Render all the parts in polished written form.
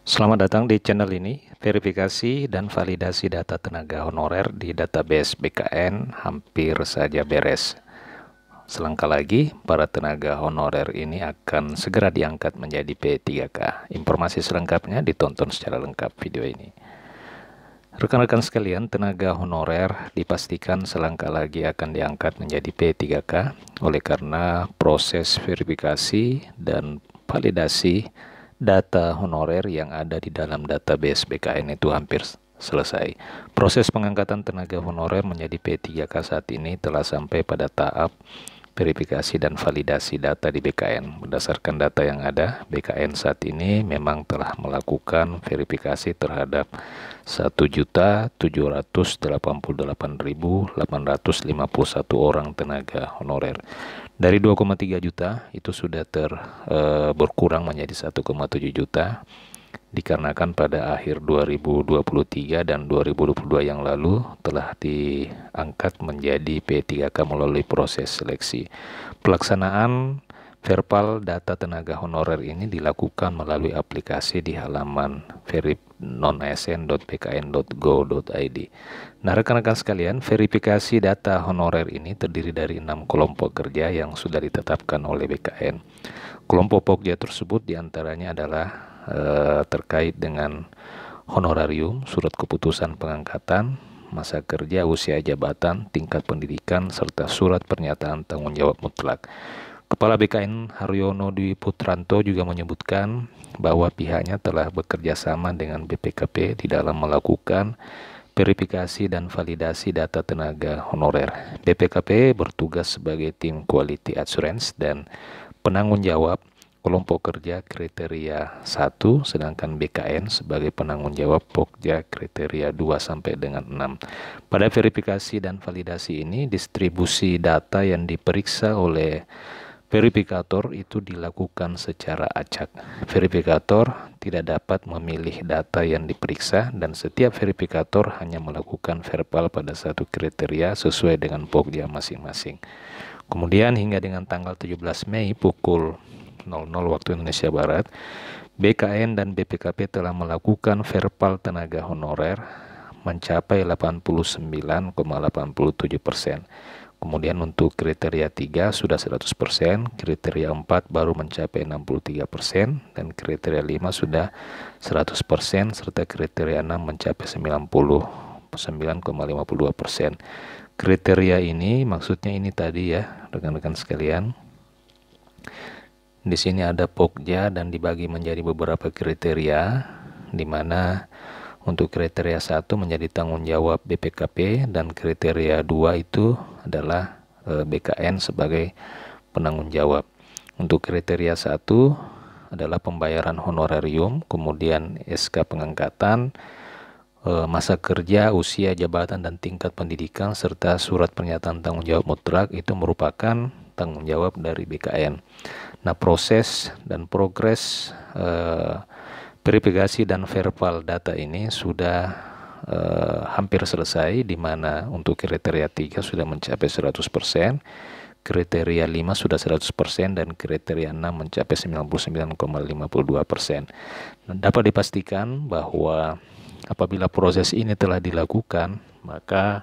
Selamat datang di channel ini, verifikasi dan validasi data tenaga honorer di database BKN hampir saja beres. Selangkah lagi, para tenaga honorer ini akan segera diangkat menjadi P3K. Informasi selengkapnya ditonton secara lengkap video ini. Rekan-rekan sekalian, tenaga honorer dipastikan selangkah lagi akan diangkat menjadi P3K oleh karena proses verifikasi dan validasi data honorer yang ada di dalam database BKN itu hampir selesai. Proses pengangkatan tenaga honorer menjadi P3K saat ini telah sampai pada tahap verifikasi dan validasi data di BKN. Berdasarkan data yang ada, BKN saat ini memang telah melakukan verifikasi terhadap 1.788.851 orang tenaga honorer. Dari 2,3 juta itu sudah berkurang menjadi 1,7 juta dikarenakan pada akhir 2023 dan 2022 yang lalu telah diangkat menjadi P3K melalui proses seleksi. Pelaksanaan verbal data tenaga honorer ini dilakukan melalui aplikasi di halaman verip.non-asn.bkn.go.id. Nah, rekan-rekan sekalian, verifikasi data honorer ini terdiri dari 6 kelompok kerja yang sudah ditetapkan oleh BKN. Kelompok pokja tersebut diantaranya adalah terkait dengan honorarium, surat keputusan pengangkatan, masa kerja, usia jabatan, tingkat pendidikan, serta surat pernyataan tanggung jawab mutlak. Kepala BKN Haryono Dwi Putranto juga menyebutkan bahwa pihaknya telah bekerja sama dengan BPKP di dalam melakukan verifikasi dan validasi data tenaga honorer. BPKP bertugas sebagai tim quality assurance dan penanggung jawab kelompok kerja kriteria 1, sedangkan BKN sebagai penanggung jawab pokja kriteria 2 sampai dengan 6. Pada verifikasi dan validasi ini, distribusi data yang diperiksa oleh verifikator itu dilakukan secara acak. Verifikator tidak dapat memilih data yang diperiksa dan setiap verifikator hanya melakukan verbal pada satu kriteria sesuai dengan pokja masing-masing. Kemudian hingga dengan tanggal 17 Mei pukul 00 waktu Indonesia Barat, BKN dan BPKP telah melakukan verbal tenaga honorer mencapai 89,87%. Kemudian untuk kriteria 3 sudah 100%, kriteria 4 baru mencapai 63%, dan kriteria 5 sudah 100%, serta kriteria 6 mencapai 99,52%. Kriteria ini maksudnya ini tadi ya, rekan-rekan sekalian. Di sini ada pokja dan dibagi menjadi beberapa kriteria, di mana untuk kriteria 1 menjadi tanggung jawab BPKP dan kriteria 2 itu adalah BKN sebagai penanggung jawab. Untuk kriteria 1 adalah pembayaran honorarium, kemudian SK pengangkatan, masa kerja, usia jabatan dan tingkat pendidikan, serta surat pernyataan tanggung jawab mutlak itu merupakan tanggung jawab dari BKN. Nah, proses dan progres verifikasi dan verbal data ini sudah hampir selesai, di mana untuk kriteria 3 sudah mencapai 100%, kriteria 5 sudah 100%, dan kriteria 6 mencapai 99,52%. Nah, dapat dipastikan bahwa apabila proses ini telah dilakukan, maka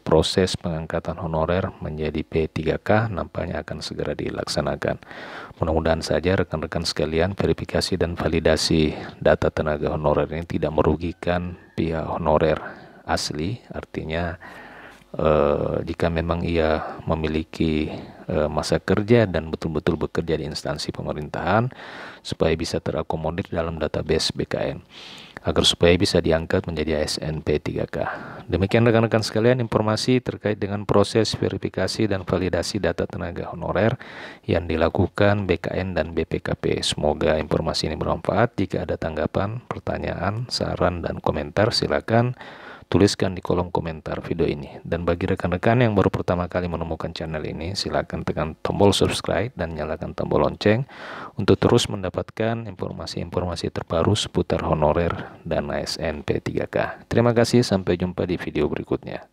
proses pengangkatan honorer menjadi P3K nampaknya akan segera dilaksanakan. Mudah-mudahan saja rekan-rekan sekalian, verifikasi dan validasi data tenaga honorer ini tidak merugikan pihak honorer asli, artinya jika memang ia memiliki masa kerja dan betul-betul bekerja di instansi pemerintahan, supaya bisa terakomodir dalam database BKN, agar supaya bisa diangkat menjadi ASN P3K. Demikian rekan-rekan sekalian informasi terkait dengan proses verifikasi dan validasi data tenaga honorer yang dilakukan BKN dan BPKP. Semoga informasi ini bermanfaat. Jika ada tanggapan, pertanyaan, saran, dan komentar, silakan tuliskan di kolom komentar video ini. Dan bagi rekan-rekan yang baru pertama kali menemukan channel ini, silakan tekan tombol subscribe dan nyalakan tombol lonceng untuk terus mendapatkan informasi-informasi terbaru seputar honorer dan ASN P3K. Terima kasih, sampai jumpa di video berikutnya.